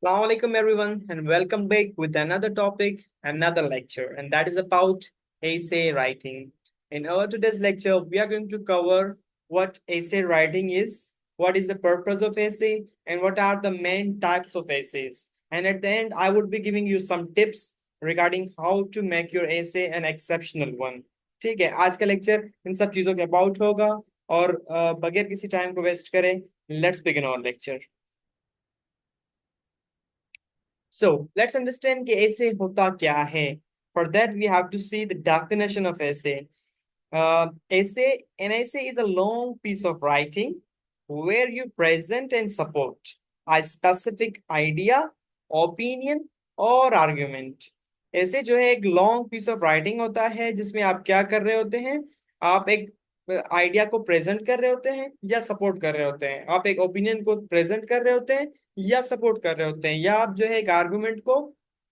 Assalamu alaikum everyone and welcome back with another topic, another lecture, and that is about essay writing. In our today's lecture, we are going to cover what essay writing is, what is the purpose of essay, and what are the main types of essays. And at the end, I would be giving you some tips regarding how to make your essay an exceptional one. ठीक है, आज का lecture in सब चीजों के about होगा और बगैर किसी टाइम को वेस्ट करें, let's begin our lecture. So let's understand कि essay होता क्या है. For that we have to see the definition of essay. An essay is a long piece of writing where you present and support a specific idea, opinion or argument. ऐसे जो है एक long piece of writing होता है जिसमें आप क्या कर रहे होते हैं. आप एक आइडिया को प्रेजेंट कर रहे होते हैं या सपोर्ट कर रहे होते हैं. आप एक ओपिनियन को प्रेजेंट कर रहे होते हैं या सपोर्ट कर रहे होते हैं, या आप जो है एक आर्गुमेंट को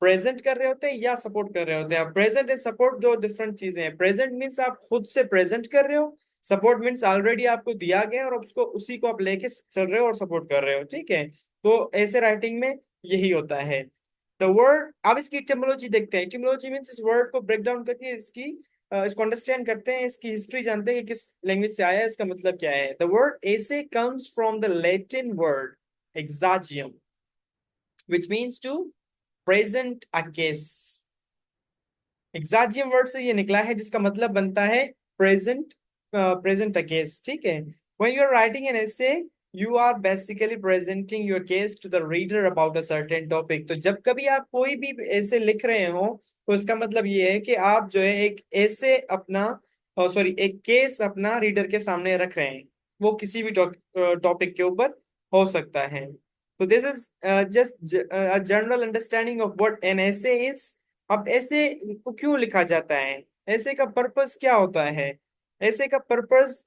प्रेजेंट कर रहे होते हैं या सपोर्ट कर रहे होते हैं. प्रेजेंट एंड सपोर्ट दो डिफरेंट चीजें हैं. प्रेजेंट मीन्स आप खुद से प्रेजेंट कर रहे हो, सपोर्ट मीन्स ऑलरेडी आपको दिया गया और उसको उसी को आप लेके चल रहे हो और सपोर्ट कर रहे हो. ठीक है, तो ऐसे राइटिंग में यही होता है. द वर्ड, अब इसकी इटिमोलॉजी देखते हैं. इटिमोलॉजी मीन्स इस वर्ड को ब्रेक डाउन करके इसको अंडरस्टैंड करते हैं, इसकी हिस्ट्री जानते हैं कि किस लैंग्वेज से आया है, इसका मतलब क्या है. The word essay comes from the Latin word exagium, which means to present a case. Exagium word से ये निकला है जिसका मतलब बनता है प्रेजेंट अ केस. ठीक है, when you are writing an essay you are basically presenting your case to the reader about a certain topic. तो जब कभी आप कोई भी ऐसे लिख रहे हो तो इसका मतलब ये है कि आप जो है एक ऐसे अपना सॉरी एक केस अपना रीडर के सामने रख रहे हैं. वो किसी भी टॉपिक के ऊपर हो सकता है. तो this is just a general understanding of what an essay is. अब ऐसे को क्यों लिखा जाता है, ऐसे का पर्पस क्या होता है. ऐसे का purpose,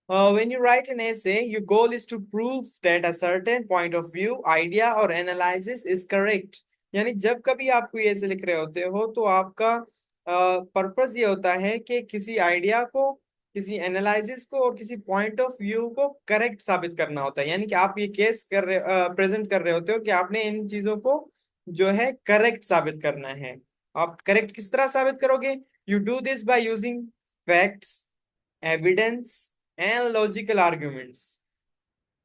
when you write an essay, your goal is to prove that a certain point of view, idea or analysis is correct. यानी जब कभी आप कोई ऐसे लिख रहे होते हो तो आपका पर्पस ये होता है कि किसी आइडिया को, किसी एनालिसिस को और किसी पॉइंट ऑफ व्यू को करेक्ट साबित करना होता है. यानी कि आप ये केस कर रहे प्रेजेंट कर रहे होते हो कि आपने इन चीजों को जो है करेक्ट साबित करना है. आप करेक्ट किस तरह साबित करोगे. You do this by using facts, evidence and logical arguments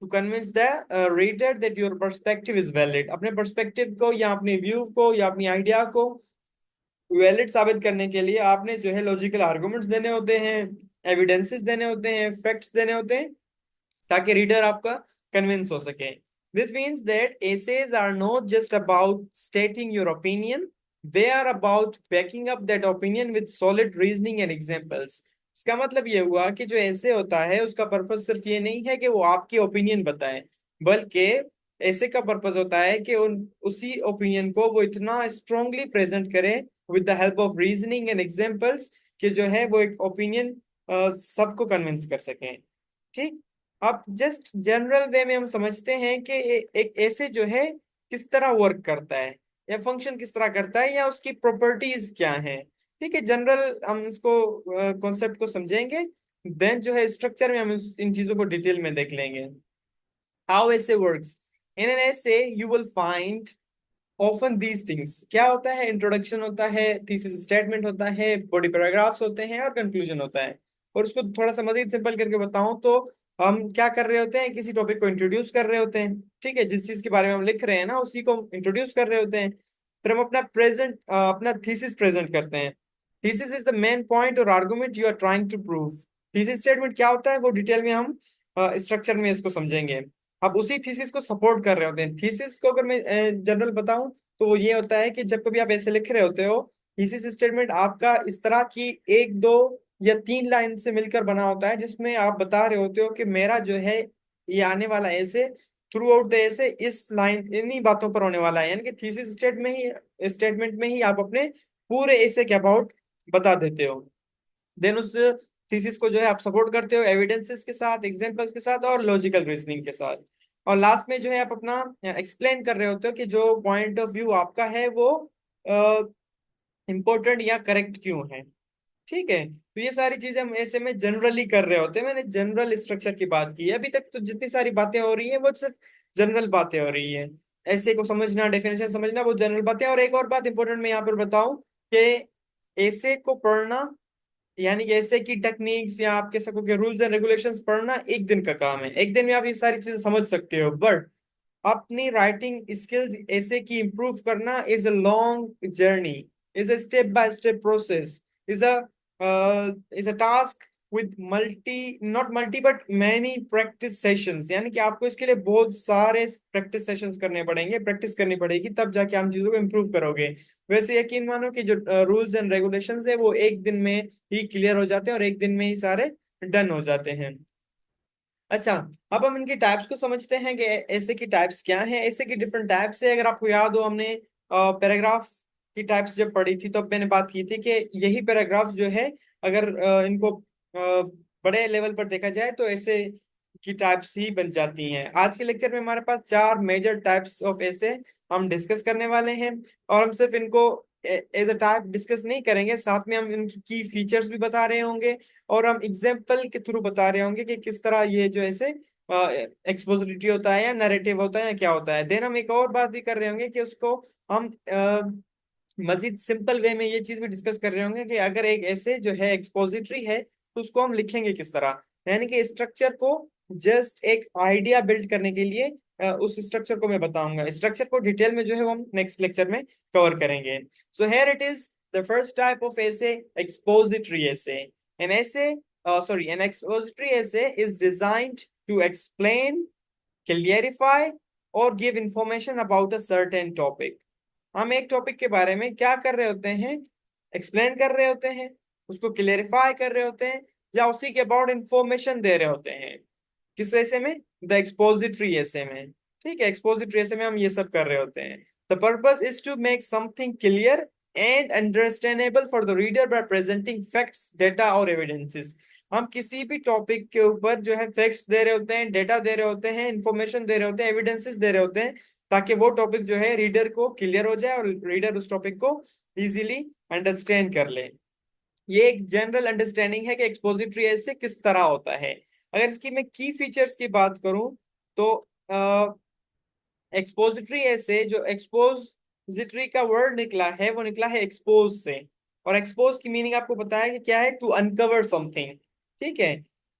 to convince the reader that your perspective is valid. अपने perspective को या अपने view को या अपनी idea को वैलिड साबित करने के लिए आपने जो है लॉजिकल आर्गुमेंट्स देने होते हैं, एविडेंसेस देने होते हैं, फैक्ट्स देने होते हैं ताकि रीडर आपका कन्विंस हो सके. This means that essays are not just about stating your opinion, they are about backing up that opinion with solid reasoning and examples. इसका मतलब ये हुआ कि जो ऐसे होता है उसका पर्पस सिर्फ ये नहीं है कि वो आपकी ओपिनियन बताए, बल्कि ऐसे का पर्पस होता है कि उन उसी ओपिनियन को वो इतना स्ट्रांगली प्रेजेंट करे with the help of reasoning and examples कि जो है वो एक ओपिनियन सबको कन्विंस कर सकें. ठीक, अब जस्ट जनरल वे में हम समझते हैं कि एक ऐसे जो है किस तरह वर्क करता है या फंक्शन किस तरह करता है या उसकी प्रॉपर्टीज क्या है. ठीक है, जनरल हम इसको कॉन्सेप्ट को समझेंगे, देन जो है स्ट्रक्चर में हम इन चीजों को डिटेल में देख लेंगे. हाउ ऐसे वर्क्स. इन एन ऐसे you will find often these things. क्या होता है, इंट्रोडक्शन होता है, थीसिस स्टेटमेंट होता है, बॉडी पैराग्राफ्स होते हैं और कंक्लूजन होता है. और उसको थोड़ा सा मजीद सिंपल करके बताऊं तो हम क्या कर रहे होते हैं, किसी टॉपिक को इंट्रोड्यूस कर रहे होते हैं. ठीक है, जिस चीज के बारे में हम लिख रहे हैं ना उसी को इंट्रोड्यूस कर रहे होते हैं. फिर हम अपना थीसिस प्रेजेंट करते हैं. Thesis is the main point और argument you are trying to prove. Thesis statement क्या होता है वो डिटेल में हम स्ट्रक्चर में इसको समझेंगे. अब उसी थीसिस को सपोर्ट कर रहे होते हैं. थीसिस को अगर मैं जनरल बताऊं तो वो ये होता है कि जब कभी आप ऐसे लिख रहे होते हो, थीसिस स्टेटमेंट आपका इस तरह की एक दो या तीन लाइन से मिलकर बना होता है जिसमें आप बता रहे होते हो कि मेरा जो है ये आने वाला ऐसे थ्रू आउट द ऐसे इस लाइन इन्हीं बातों पर होने वाला है. यानी कि थीसिस स्टेटमेंट में ही आप अपने पूरे ऐसे के अबाउट बता देते हो. देन उस थीसिस को जो है आप सपोर्ट करते हो एविडेंसेस के साथ, एग्जांपल्स के साथ और लॉजिकल रीजनिंग के साथ. और लास्ट में जो है आप अपना एक्सप्लेन कर रहे होते हो कि जो पॉइंट ऑफ व्यू आपका है वो इम्पोर्टेंट या करेक्ट क्यों है. ठीक है, तो ये सारी चीजें हम ऐसे में जनरली कर रहे होते हैं. मैंने जनरल स्ट्रक्चर की बात की है. अभी तक तो जितनी सारी बातें हो रही हैं वो सिर्फ जनरल बातें हो रही हैं. ऐसे को समझना, डेफिनेशन समझना बहुत जनरल बात है। और एक और बात इंपॉर्टेंट मैं यहाँ पर बताऊं कि ऐसे को पढ़ना, यानी कि ऐसे की टेक्निक्स या आप कह सको कि रूल्स एंड रेगुलेशंस पढ़ना एक दिन का काम है, एक दिन में आप ये सारी चीजें समझ सकते हो। बट अपनी राइटिंग स्किल्स ऐसे की इंप्रूव करना is a long journey, is a step by step process, is a is a task with multi, not multi but many practice sessions. यानी कि आपको इसके लिए बहुत सारे प्रैक्टिस सेशंस करने पड़ेंगे, प्रैक्टिस करनी पड़ेगी, तब जाके आप चीजों को इम्प्रूव करोगे। वैसे यकीन मानो कि जो रूल्स एंड रेगुलेशंस है वो एक दिन में ही क्लियर हो जाते हैं और एक दिन में ही सारे डन हो जाते हैं। अच्छा, अब हम इनकी टाइप्स को समझते हैं कि ऐसे की टाइप्स क्या हैं। ऐसे की डिफरेंट टाइप्स है। अगर आपको याद हो, हमने पैराग्राफ की टाइप्स जब पढ़ी थी तब मैंने बात की थी कि यही पैराग्राफ जो है, अगर इनको बड़े लेवल पर देखा जाए तो ऐसे की टाइप्स ही बन जाती हैं। आज के लेक्चर में हमारे पास चार मेजर टाइप्स ऑफ ऐसे हम डिस्कस करने वाले हैं। और हम सिर्फ इनको एज अ टाइप डिस्कस नहीं करेंगे, साथ में हम इनकी की फीचर्स भी बता रहे होंगे और हम एग्जाम्पल के थ्रू बता रहे होंगे कि किस तरह ये जो ऐसे एक्सपोजिटरी होता है या नैरेटिव होता है या क्या होता है। देन हम एक और बात भी कर रहे होंगे कि उसको हम मजीद सिंपल वे में ये चीज भी डिस्कस कर रहे होंगे कि अगर एक ऐसे जो है एक्सपोजिटरी है तो उसको हम लिखेंगे किस तरह। यानी कि स्ट्रक्चर को जस्ट एक आइडिया बिल्ड करने के लिए उस स्ट्रक्चर को मैं बताऊंगा। स्ट्रक्चर को डिटेल में जो है वो हम नेक्स्ट लेक्चर में कवर करेंगे। So here it is the first type of essay, expository essay. An essay, sorry, an expository essay is designed to explain, clarify, or give information about a certain topic. हम एक topic के बारे में क्या कर रहे होते हैं, एक्सप्लेन कर रहे होते हैं, उसको क्लेरिफाई कर रहे होते हैं, या उसी के अबाउट इंफॉर्मेशन दे रहे होते हैं। किस ऐसे में? द एक्सपोजिटरी ऐसे में। ठीक है, एक्सपोजिटरी ऐसे में हम ये सब कर रहे होते हैं। The purpose is to make something clear and understandable for the reader by presenting facts, data और एविडेंसेस। हम किसी भी टॉपिक के ऊपर जो है फैक्ट्स दे रहे होते हैं, डेटा दे रहे होते हैं, इंफॉर्मेशन दे रहे होते हैं, एविडेंसेस दे रहे होते हैं, ताकि वो टॉपिक जो है रीडर को क्लियर हो जाए और रीडर उस टॉपिक को इजीली अंडरस्टैंड कर ले। ये एक जनरल अंडरस्टैंडिंग है कि एक्सपोजिटरी ऐसे किस तरह होता है। अगर इसकी मैं की फीचर्स की बात करूं तो एक्सपोजिटरी ऐसे, जो एक्सपोजिटरी का वर्ड निकला है वो निकला है एक्सपोज से। और एक्सपोज की मीनिंग आपको पता है कि क्या है? To uncover something. ठीक है,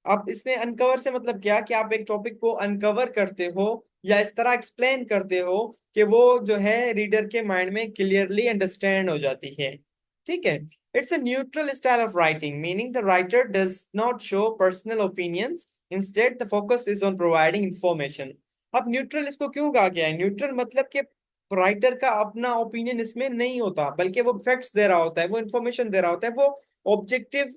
अब इसमें अनकवर से मतलब क्या कि आप एक टॉपिक को अनकवर करते हो या इस तरह एक्सप्लेन करते हो कि वो जो है रीडर के माइंड में क्लियरली अंडरस्टैंड हो जाती है। ठीक है, it's a neutral style of writing, meaning the writer does not show personal opinions, instead the focus is on providing information. अब न्यूट्रल इसको क्यों कहा गया है? न्यूट्रल मतलब कि राइटर का अपना ओपिनियन इसमें नहीं होता, बल्कि वो फैक्ट्स दे रहा होता है, वो इंफॉर्मेशन दे रहा होता है, वो ऑब्जेक्टिव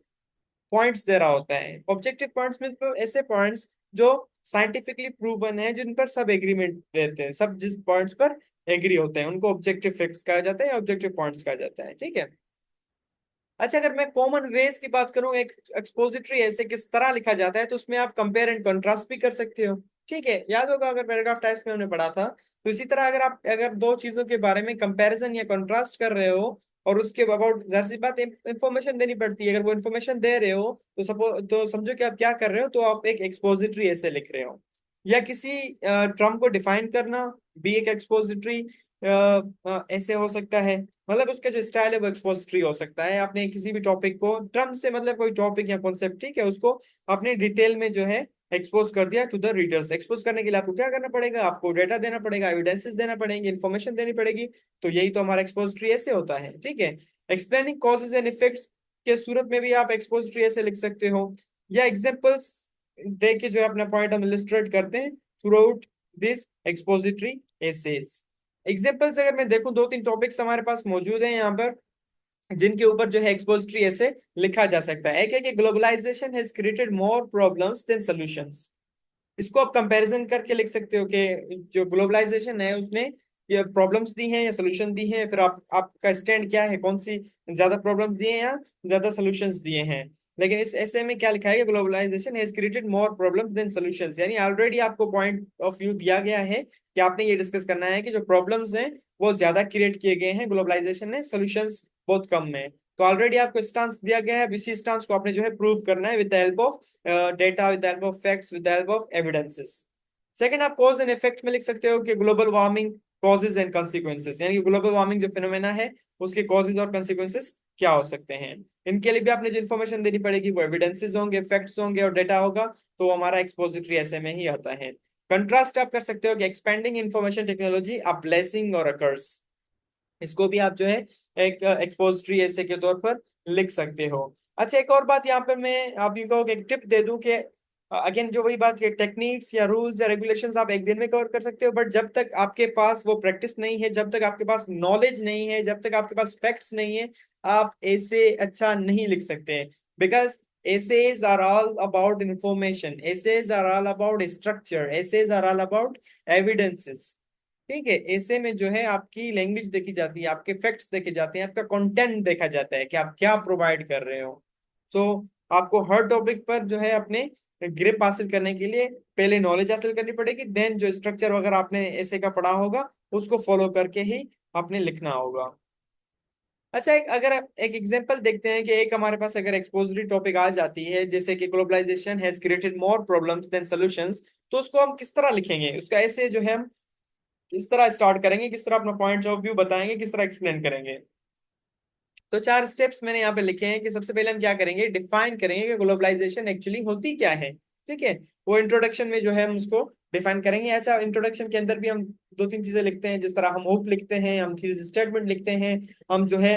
पॉइंट्स दे रहा होता है। ऑब्जेक्टिव पॉइंट्स में तो ऐसे पॉइंट्स जो साइंटिफिकली प्रूवन है, जिन पर सब एग्रीमेंट देते हैं, सब जिस पॉइंट्स पर एग्री होते हैं उनको ऑब्जेक्टिव फैक्ट्स कहा जाता है या ऑब्जेक्टिव पॉइंट्स कहा जाता है। ठीक है। अच्छा, अगर मैं कॉमन वेज की बात करूं एक एक्सपोजिटरी ऐसे किस तरह लिखा जाता है, तो उसमें आप कंपेयर एंड कंट्रास्ट भी कर सकते हो। ठीक है, याद होगा अगर पैराग्राफ टाइप्स में हमने पढ़ा था, तो इसी तरह अगर आप अगर दो चीजों के बारे में कंपैरिजन या कंट्रास्ट कर रहे हो और उसके अबाउट जाहिर सी बात इंफॉर्मेशन देनी पड़ती है। अगर वो इंफॉर्मेशन दे रहे हो तो सपोज तो समझो कि आप क्या कर रहे हो, तो आप एक एक्सपोजिटरी ऐसे लिख रहे हो। या किसी टर्म को डिफाइन करना भी एक एक्सपोजिटरी ऐसे हो सकता है। मतलब उसका जो स्टाइल है वो एक्सपोजिटरी हो सकता है। आपने किसी भी टॉपिक को टर्म से मतलब कोई टॉपिक या कॉन्सेप्ट, ठीक है, उसको आपने डिटेल में जो है एक्सपोज कर दिया टू द रीडर्स। एक्सपोज करने के लिए आपको क्या करना पड़ेगा? आपको डेटा देना पड़ेगा, एविडेंसेस देना पड़ेंगे, इन्फॉर्मेशन देनी पड़ेगी। तो यही तो हमारा एक्सपोजिटरी ऐसे होता है। ठीक है, एक्सप्लेनिंग कॉजेज एंड इफेक्ट्स के सूरत में भी आप एक्सपोजिटरी ऐसे लिख सकते हो, या एग्जांपल्स दे के जो है अपना पॉइंट हम इलस्ट्रेट करते हैं throughout this expository essays. Examples अगर मैं देखूं, दो तीन टॉपिक्स हमारे पास मौजूद हैं यहाँ पर जिनके ऊपर जो है एक्सपोजिटरी ऐसे लिखा जा सकता है। एक है कि globalisation has created more problems than solutions. इसको आप कंपैरिजन करके लिख सकते हो कि जो ग्लोबलाइजेशन है उसने ये प्रॉब्लम्स दी हैं या सोल्यूशन दी हैं, फिर आप आपका स्टैंड क्या है, कौन सी ज्यादा प्रॉब्लम्स दिए हैं या ज्यादा सोल्यूशंस दिए हैं। लेकिन इस ऐसे में क्या लिखा है कि globalisation has created more problems than solutions, यानी ऑलरेडी आपको पॉइंट ऑफ व्यू दिया गया है कि आपने ये डिस्कस करना है कि जो प्रॉब्लम्स हैं वो ज्यादा क्रिएट किए गए हैं ग्लोबलाइजेशन ने, सॉल्यूशंस बहुत कम है। तो ऑलरेडी आपको स्टांस दिया गया है, अब इसी स्टांस को आपने जो है प्रूव करना है with the help of data, with the help of facts, with the help of evidences. Second, आप कॉज एंड इफेक्ट में लिख सकते हो कि global warming causes and consequences, यानी कि ग्लोबल वार्मिंग जो फिनोमेना है उसके कॉजेज और कंसिक्वेंसेस क्या हो सकते हैं। इनके लिए भी आपने जो इन्फॉर्मेशन देनी पड़ेगी वो एविडेंसेस होंगे, फैक्ट्स होंगे और डेटा होगा, तो हमारा एक्सपोजिटरी ऐसे में ही आता है। कंट्रास्ट आप कर सकते हो कि expanding information technology a blessing और अ कर्स, इसको भी आप जो है एक एक्सपोजिटरी ऐसे के तौर पर लिख सकते हो। अच्छा, एक और बात यहाँ पे मैं आप ये कहो कि एक टिप दे दूं कि अगेन जो वही बात है, टेक्निक्स या रूल्स या रेगुलेशंस आप एक दिन में कवर कर सकते हो, बट जब तक आपके पास वो प्रैक्टिस नहीं है, जब तक आपके पास नॉलेज नहीं है, जब तक आपके पास फैक्ट्स नहीं है, आप ऐसे अच्छा नहीं लिख सकते। Because essays are all about information, essays are all about structure, essays are all about evidences। ठीक है, ऐसे में जो है आपकी लैंग्वेज देखी जाती है, आपके फैक्ट्स देखे जाते हैं, आपका कंटेंट देखा जाता है कि आप क्या प्रोवाइड कर रहे हो। सो आपको हर टॉपिक पर जो है अपने ग्रिप हासिल करने के लिए पहले नॉलेज हासिल करनी पड़ेगी, देन जो स्ट्रक्चर वगैरह आपने ऐसे का पढ़ा होगा उसको फॉलो करके ही आपने लिखना होगा। अच्छा, अगर आप एक एग्जांपल देखते हैं कि एक हमारे पास अगर एक्सपोजिटरी टॉपिक आ जाती है जैसे कि globalisation has created more problems than solutions, तो उसको हम किस तरह लिखेंगे, उसका ऐसे जो है हम किस तरह स्टार्ट करेंगे, किस तरह अपना पॉइंट ऑफ व्यू बताएंगे, किस तरह एक्सप्लेन करेंगे। तो 4 स्टेप्स मैंने यहाँ पे लिखे हैं कि सबसे पहले हम क्या करेंगे, डिफाइन करेंगे कि ग्लोबलाइजेशन एक्चुअली होती क्या है। ठीक है, वो इंट्रोडक्शन में जो है हम उसको डिफाइन करेंगे। अच्छा, इंट्रोडक्शन के अंदर भी हम 2-3 चीजें लिखते हैं, जिस तरह हम होप लिखते हैं, हम थीसिस स्टेटमेंट लिखते हैं, हम जो है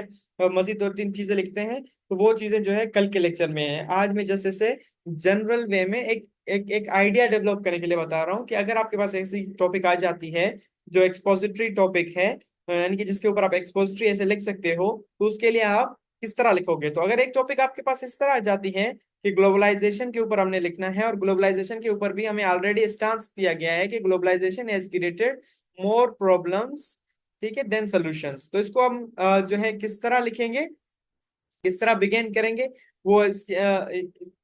मजीद 2-3 चीजें लिखते हैं, तो वो चीजें जो है कल के लेक्चर में है। आज मैं जैसे से जनरल वे में एक एक एक आइडिया डेवलप करने के लिए बता रहा हूँ कि अगर आपके पास ऐसी टॉपिक आ जाती है जो एक्सपोजिटरी टॉपिक है, यानी कि जिसके ऊपर आप एक्सपोजिटरी ऐसे लिख सकते हो, तो उसके लिए आप किस तरह लिखोगे। तो अगर एक टॉपिक आपके पास इस तरह आ जाती है कि ग्लोबलाइजेशन के ऊपर हमने लिखना है, और ग्लोबलाइजेशन के ऊपर भी हमें ऑलरेडी स्टांस दिया गया है कि globalisation has created more problems, ठीक है, देन सॉल्यूशंस, तो इसको हम जो है किस तरह लिखेंगे, किस तरह बिगेन करेंगे, वो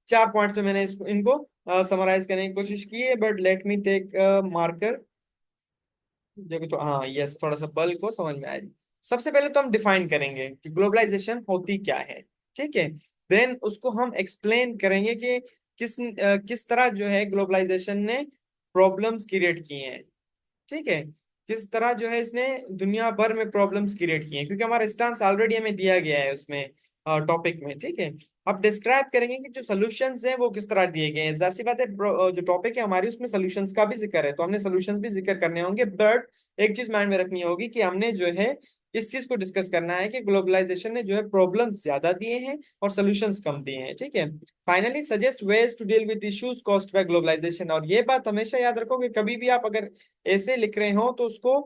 4 पॉइंट्स में मैंने इनको समराइज करने की कोशिश की है। But let me take marker, देखो तो हाँ यस, थोड़ा सा बल को समझ में आएगी। सबसे पहले तो हम डिफाइन करेंगे कि ग्लोबलाइजेशन होती क्या है। ठीक है, देन उसको हम एक्सप्लेन करेंगे कि किस तरह जो है ग्लोबलाइजेशन ने प्रॉब्लम्स क्रिएट की हैं। ठीक है, किस तरह जो है इसने दुनिया भर में प्रॉब्लम्स क्रिएट की हैं, क्योंकि हमारा स्टांस ऑलरेडी हमें दिया गया है उसमें टॉपिक में। ठीक है, अब डिस्क्राइब करेंगे कि जो सॉल्यूशंस हैं वो किस तरह दिए गए हैं। जाहिर सी बात है, जो टॉपिक है हमारी उसमें सॉल्यूशंस का भी जिक्र है, तो हमने सॉल्यूशंस भी जिक्र करने होंगे। बट एक चीज माइंड में रखनी होगी कि हमने जो है इस चीज को डिस्कस करना है कि ग्लोबलाइजेशन ने जो है प्रॉब्लम्स ज्यादा दिए हैं और सॉल्यूशंस कम दिए हैं। ठीक है, finally suggest ways to deal with issues caused by globalisation. और ये बात हमेशा याद रखो कि कभी भी आप अगर ऐसे लिख रहे हो तो उसको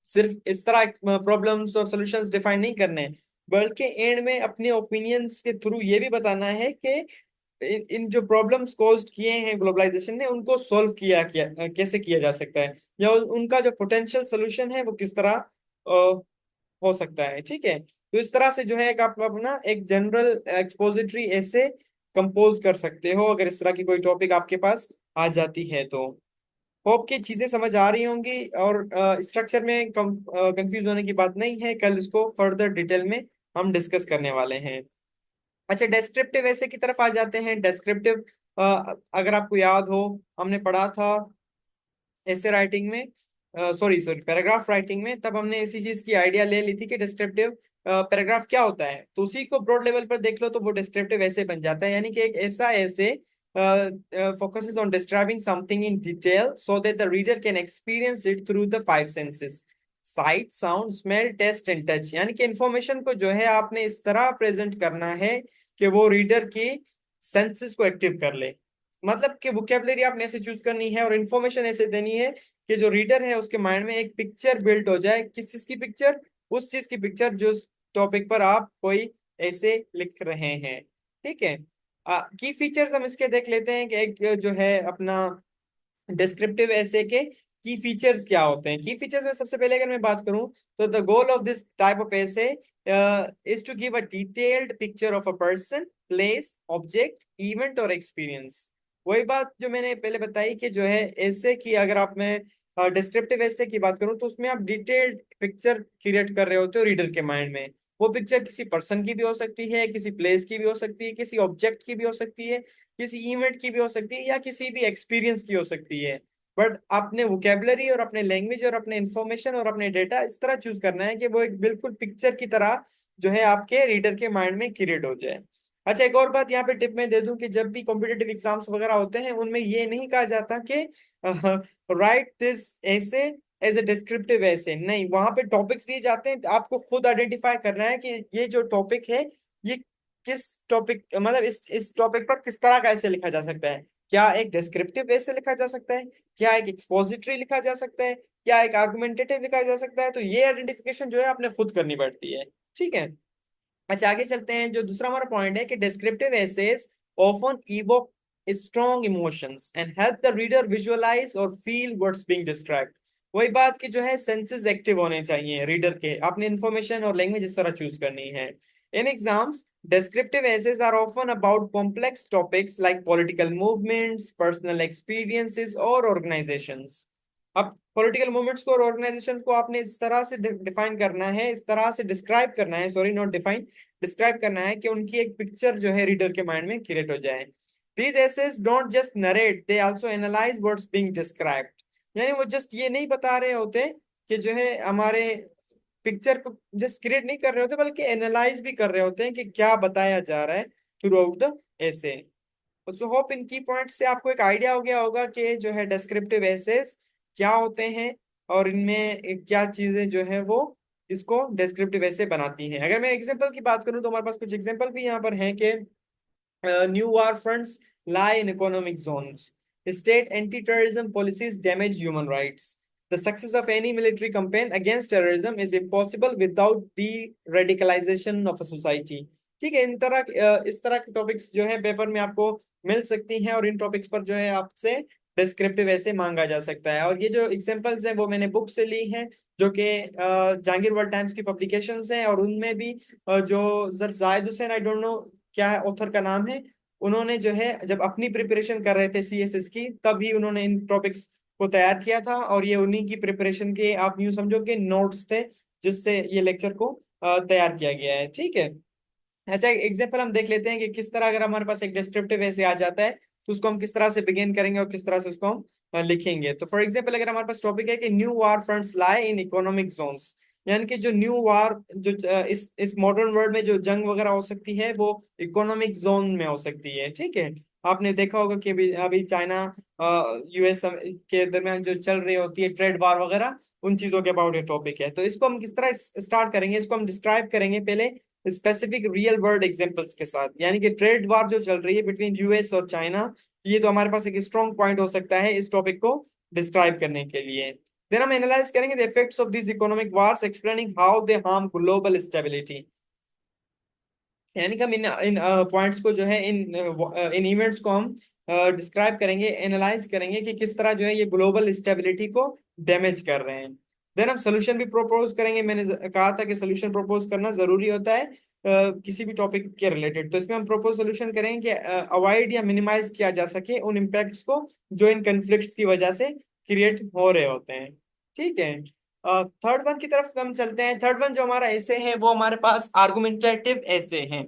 सिर्फ इस तरह प्रॉब्लम्स और सॉल्यूशंस डिफाइन नहीं करने हैं, बल्कि एंड में अपने ओपिनियंस के थ्रू ये भी बताना है कि इन जो प्रॉब्लम्स कॉज्ड किए हैं ग्लोबलाइजेशन ने, उनको सॉल्व कैसे किया जा सकता है, या उनका जो पोटेंशियल सोल्यूशन है वो किस तरह हो सकता है। ठीक है, तो इस तरह से जो है एक आप अपना एक जनरल एक्सपोजिटरी ऐसे कंपोज कर सकते हो अगर इस तरह की कोई टॉपिक आपके पास आ जाती है तो। होप की चीजें समझ आ रही होंगी, और स्ट्रक्चर में कंफ्यूज होने की बात नहीं है, कल इसको फर्दर डिटेल में हम डिस्कस करने वाले हैं। अच्छा, डेस्क्रिप्टिव ऐसे की तरफ आ जाते हैं। डेस्क्रिप्टिव अगर आपको याद हो, हमने पढ़ा था ऐसे राइटिंग में, सॉरी सॉरी पैराग्राफ राइटिंग में, तब हमने इसी चीज की आइडिया ले ली थी कि डिस्क्रिप्टिव पैराग्राफ क्या होता है। तो उसी को ब्रॉड लेवल पर देख लो तो वो डिस्क्रिप्टिव ऐसे बन जाता है, यानी कि एक ऐसा ऐसे focuses on describing something in detail so that the reader can experience it through the 5 senses: sight, sound, smell, taste and touch। यानी कि इंफॉर्मेशन को जो है आपने इस तरह प्रेजेंट करना है कि वो रीडर की सेंसेस को एक्टिव कर ले। मतलब कि वोकेबलरी आपने ऐसे चूज करनी है और इन्फॉर्मेशन ऐसे देनी है कि जो रीडर है उसके माइंड में एक पिक्चर बिल्ड हो जाए। किस चीज की पिक्चर? उस चीज की पिक्चर जो टॉपिक पर आप कोई ऐसे लिख रहे हैं। ठीक है, की फीचर्स हम इसके देख लेते हैं कि एक जो है अपना डिस्क्रिप्टिव ऐसे के की फीचर्स क्या होते हैं। की फीचर्स में सबसे पहले अगर मैं बात करूं तो the goal of this type of essay is to give a detailed picture of a person, place, object, event और एक्सपीरियंस। वही बात जो मैंने पहले बताई कि जो है ऐसे की अगर आप में डिस्क्रिप्टिव ऐसे की बात करूं तो उसमें आप डिटेल्ड पिक्चर क्रिएट कर रहे होते हो रीडर के माइंड में। वो पिक्चर किसी पर्सन की भी हो सकती है, किसी प्लेस की भी हो सकती है, किसी ऑब्जेक्ट की भी हो सकती है, किसी इवेंट की भी हो सकती है, या किसी भी एक्सपीरियंस की हो सकती है। बट अपने वोकेबलरी और अपने लैंग्वेज और अपने इंफॉर्मेशन और अपने डेटा इस तरह चूज करना है कि वो एक बिल्कुल पिक्चर की तरह जो है आपके रीडर के माइंड में क्रिएट हो जाए। अच्छा, एक और बात यहाँ पे टिप मैं दे दूं कि जब भी कॉम्पिटेटिव एग्जाम्स वगैरह होते हैं उनमें ये नहीं कहा जाता कि राइट दिस ऐसे एज ए डिस्क्रिप्टिव ऐसे, नहीं, वहां पे टॉपिक्स दिए जाते हैं, आपको खुद आइडेंटिफाई करना है कि ये जो टॉपिक है ये किस टॉपिक, मतलब इस टॉपिक पर किस तरह का ऐसे लिखा जा सकता है। क्या एक डिस्क्रिप्टिव ऐसे लिखा जा सकता है, क्या एक एक्सपोजिटरी लिखा जा सकता है, क्या एक आर्गुमेंटेटिव लिखा जा सकता है, तो ये आइडेंटिफिकेशन जो है आपने खुद करनी पड़ती है। ठीक है। अच्छा, आगे चलते हैं। जो दूसरा हमारा पॉइंट है कि descriptive essays often evoke strong emotions and help the reader visualise और फील व्हाट्स बीइंग डिस्क्राइब्ड। वही बात कि जो है सेंसेस एक्टिव होने चाहिए रीडर के, अपने इंफॉर्मेशन और लैंग्वेज इस तरह चूज करनी है। इन exams descriptive essays are often about complex topics like political movements, personal experiences or organizations। अब पॉलिटिकल मूवमेंट्स को और ऑर्गेनाइजेशन को आपने इस तरह से डिफाइन करना है, इस तरह से डिस्क्राइब करना है, सॉरी नॉट डिफाइन, डिस्क्राइब करना है कि उनकी एक पिक्चर जो है रीडर के माइंड में क्रिएट हो जाए। These essays don't just narrate, they also analyse what's being described. यानी वो जस्ट ये नहीं बता रहे होते कि जो है हमारे पिक्चर को जस्ट क्रिएट नहीं कर रहे होते, बल्कि एनालाइज भी कर रहे होते हैं कि क्या बताया जा रहा है through out the essay. So hope इन की पॉइंट से आपको एक आइडिया हो गया होगा कि जो है डिस्क्रिप्टिव एसेस क्या होते हैं और इनमें क्या चीजें जो है वो इसको डिस्क्रिप्टिव ऐसे बनाती हैं। अगर मैं एग्जांपल की बात करूं तो हमारे पास कुछ एग्जांपल भी यहाँ पर हैं कि new war fronts lie in economic zones, state anti-terrorism policies damage human rights, the success of any military campaign against terrorism is impossible without de-radicalization of a society। ठीक है, इन तरह इस तरह के टॉपिक्स जो है पेपर में आपको मिल सकती हैं और इन टॉपिक्स पर जो है आपसे डिस्क्रिप्टिव ऐसे मांगा जा सकता है। और ये जो एग्जांपल्स हैं वो मैंने बुक से ली हैं, जो कि जहांगीर वर्ल्ड टाइम्स की पब्लिकेशंस हैं, और उनमें भी जो sir Zahid Hussain, I don't know क्या है ऑथर का नाम है, उन्होंने जो है जब अपनी प्रिपरेशन कर रहे थे सीएसएस की तभी उन्होंने इन टॉपिक्स को तैयार किया था, और ये उन्हीं की प्रिपरेशन के आप यूं समझो कि नोट्स थे जिससे ये लेक्चर को तैयार किया गया है। ठीक है। अच्छा, एग्जाम्पल हम देख लेते हैं कि किस तरह अगर हमारे पास एक डिस्क्रिप्टिव ऐसे आ जाता है तो उसको हम किस तरह से बिगिन करेंगे और किस तरह से उसको हम लिखेंगे। तो फॉर एग्जाम्पल अगर हमारे पास टॉपिक है कि new war fronts lie in economic zones, यानी कि जो न्यू वार जो इस मॉडर्न वर्ल्ड में जो जंग वगैरह हो सकती है वो इकोनॉमिक जोन में हो सकती है। ठीक है। आपने देखा होगा कि अभी अभी चाइना यूएस के दरमियान जो चल रही होती है ट्रेड वार वगैरह, उन चीजों के अबाउट ये टॉपिक है। तो इसको हम किस तरह स्टार्ट करेंगे, इसको हम डिस्क्राइब करेंगे पहले स्पेसिफिक रियल वर्ल्ड एग्जांपल्स के साथ। यानी कि ट्रेड वार जो चल रही है बिटवीन यूएस और चाइना, ये तो हमारे पास एक स्ट्रॉन्ग पॉइंट हो सकता है इस टॉपिक को डिस्क्राइब करने के लिए। देन हम एनालाइज करेंगे the effects of this economic wars explaining how they harm global stability. यानी कि हम इन पॉइंट्स को जो है इन इवेंट्स को हम डिस्क्राइब करेंगे, एनालाइज करेंगे कि किस तरह जो है ये ग्लोबल स्टेबिलिटी को डैमेज कर रहे हैं। देन हम सोल्यूशन भी प्रोपोज करेंगे। मैंने कहा था कि सोल्यूशन प्रोपोज करना जरूरी होता है किसी भी टॉपिक के रिलेटेड। तो इसमें हम प्रोपोज सोल्यूशन करेंगे कि अवॉइड या मिनिमाइज किया जा सके उन इम्पैक्ट्स को जो इन कन्फ्लिक्ट्स की वजह से क्रिएट हो रहे होते हैं। ठीक है। थर्ड वन की तरफ हम चलते हैं। थर्ड वन जो हमारा ऐसे है वो हमारे पास आर्गुमेंटेटिव ऐसे हैं।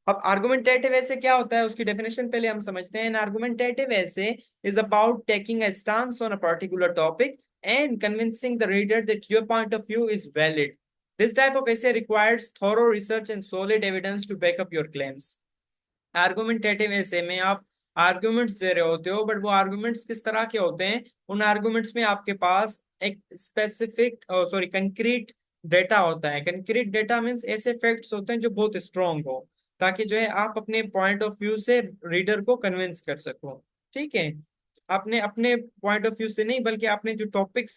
अब आर्गुमेंटेटिव ऐसे क्या होता है उसकी डेफिनेशन पहले हम समझते हैं। आर्गुमेंटेटिव ऐसे is about taking a stance on a particular topic and convincing the reader that your point of view is valid. This type of essay requires thorough research and solid evidence to back up your claims. Argumentative ऐसे में आप arguments दे रहे होते हो, but वो arguments किस तरह के होते हैं, उन आर्गुमेंट्स में आपके पास एक स्पेसिफिक सॉरी कंक्रीट डेटा होता है। कंक्रीट डेटा मीन्स ऐसे फैक्ट्स होते हैं जो बहुत स्ट्रांग हो, ताकि जो है आप अपने पॉइंट ऑफ व्यू से रीडर को कन्विंस कर सको। ठीक है। आपने अपने पॉइंट ऑफ व्यू से नहीं, बल्कि आपने जो टॉपिक्स